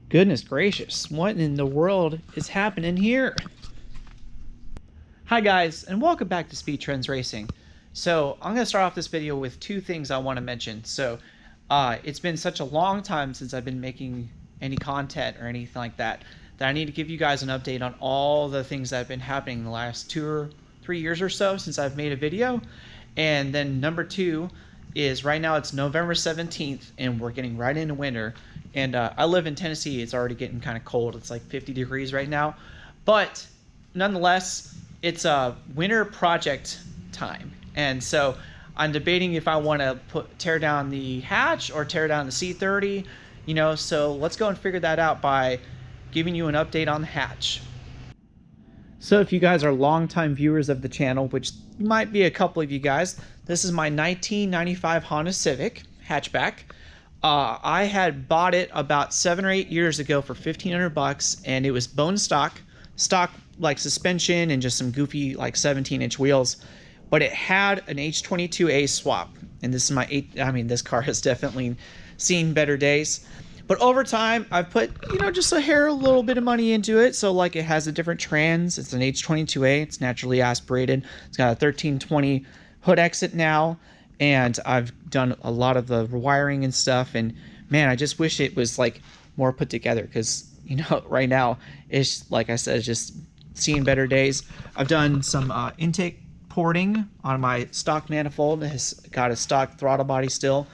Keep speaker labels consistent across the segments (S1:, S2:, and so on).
S1: Goodness gracious, what in the world is happening here? Hi guys, and welcome back to Speedtrends Racing. So I'm going to start off this video with two things I want to mention. So it's been such a long time since I've been making any content or anything like that I need to give you guys an update on all the things that have been happening in the last 2 or 3 years or so since I've made a video. And then number two is right now it's November 17th and we're getting right into winter. And I live in Tennessee. It's already getting kind of cold. It's like 50 degrees right now. But nonetheless, it's a winter project time. And so I'm debating if I want to tear down the hatch or tear down the C30. You know, so let's go and figure that out by giving you an update on the hatch. So if you guys are longtime viewers of the channel, which might be a couple of you guys, this is my 1995 Honda Civic hatchback. I had bought it about 7 or 8 years ago for $1,500, and it was bone stock like suspension and just some goofy like 17-inch wheels, but it had an H22 swap. And this is my this car has definitely seen better days. But over time, I've put, you know, just a little bit of money into it. So like it has a different trans. It's an H22. It's naturally aspirated. It's got a 1320 hood exit now. And I've done a lot of the wiring and stuff. And man, I just wish it was like more put together because, you know, right now it's, like I said, just seeing better days. I've done some intake porting on my stock manifold. It has got a stock throttle body still,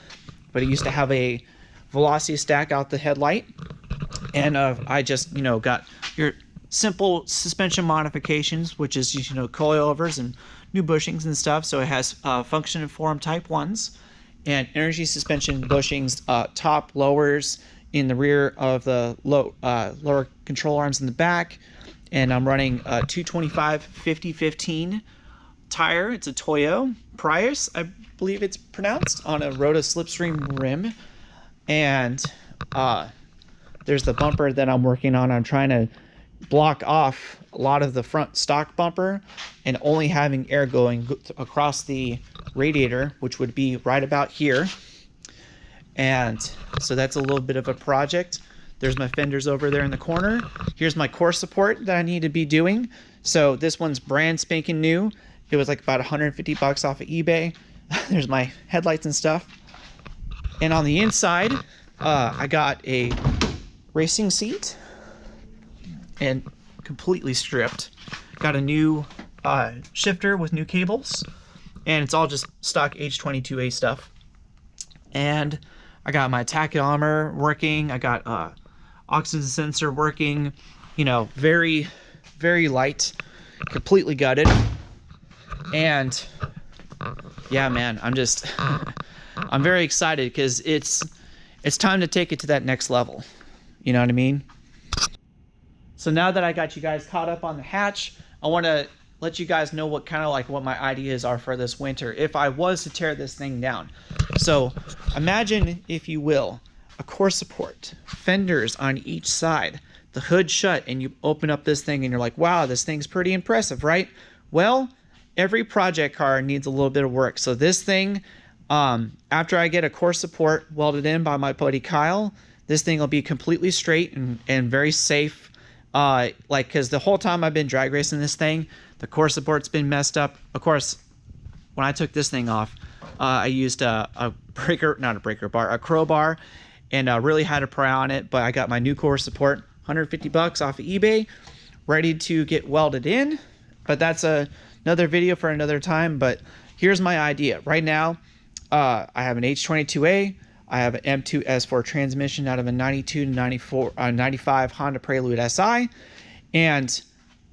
S1: but it used to have a velocity stack out the headlight. And I just, you know, got your simple suspension modifications, which is, you know, coilovers and new bushings and stuff. So it has function and form type 1s and energy suspension bushings, top lowers in the rear of the lower control arms in the back. And I'm running a 225 50-15 tire. It's a Toyo Prius, I believe it's pronounced, on a Rota slipstream rim. And there's the bumper that I'm working on. I'm trying to block off a lot of the front stock bumper and only having air going across the radiator, which would be right about here. And so that's a little bit of a project. There's my fenders over there in the corner. Here's my core support that I need to be doing. So this one's brand spanking new. It was like about 150 bucks off of eBay. There's my headlights and stuff. And on the inside, I got a racing seat and completely stripped. Got a new shifter with new cables, and it's all just stock H22 stuff. And I got my tachometer working. I got oxygen sensor working. You know, very, very light, completely gutted. And yeah, man, I'm just I'm very excited because it's time to take it to that next level. You know what I mean? So now that I got you guys caught up on the hatch, I want to let you guys know what my ideas are for this winter if I was to tear this thing down. So imagine, if you will, a core support, fenders on each side, the hood shut, and you open up this thing and you're like, wow, this thing's pretty impressive, right? Well, every project car needs a little bit of work. So this thing, after I get a core support welded in by my buddy Kyle, this thing will be completely straight and very safe. Because the whole time I've been drag racing this thing, the core support's been messed up. Of course, when I took this thing off, I used a crowbar, and really had to pry on it. But I got my new core support, 150 bucks off of eBay, ready to get welded in. But that's another video for another time. But here's my idea. Right now, I have an H22. I have an M2 S4 transmission out of a 92 to 95 Honda Prelude SI. And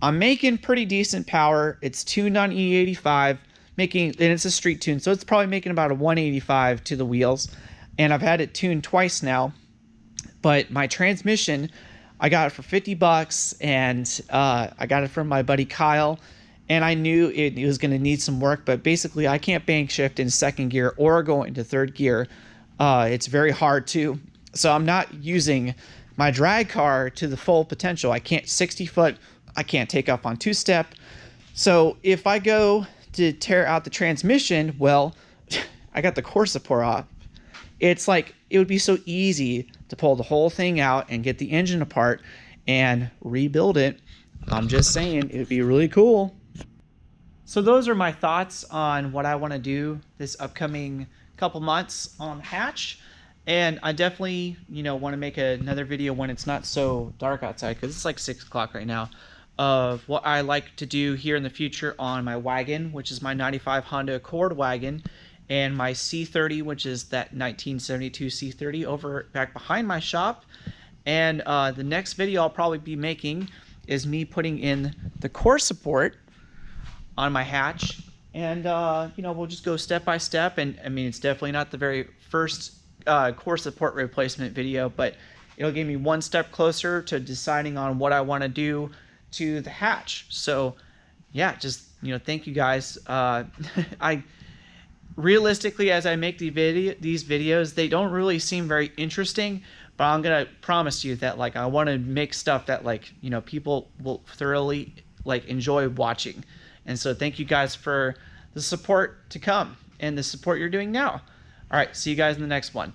S1: I'm making pretty decent power. It's tuned on E85, and it's a street tune, so it's probably making about a 185 to the wheels. And I've had it tuned twice now. But my transmission, I got it for 50 bucks, and I got it from my buddy Kyle. And I knew it was going to need some work, but basically I can't bank shift in second gear or go into third gear. It's very hard to. So I'm not using my drag car to the full potential. I can't 60 foot. I can't take off on two-step. So if I go to tear out the transmission, well, I got the core support off. It's like, it would be so easy to pull the whole thing out and get the engine apart and rebuild it. I'm just saying, it'd be really cool. So those are my thoughts on what I want to do this upcoming couple months on the hatch. And I definitely, want to make another video when it's not so dark outside, because it's like 6 o'clock right now, of what I like to do here in the future on my wagon, which is my 95 Honda Accord Wagon, and my C30, which is that 1972 C30 over back behind my shop. And the next video I'll probably be making is me putting in the core support on my hatch. And, we'll just go step by step. And I mean, it's definitely not the very first core support replacement video, but it'll get me one step closer to deciding on what I want to do to the hatch. So yeah, just thank you guys. I realistically, as I make these videos, they don't really seem very interesting, but I'm gonna promise you that I want to make stuff that people will thoroughly enjoy watching. And so thank you guys for the support to come and the support you're doing now. All right, see you guys in the next one.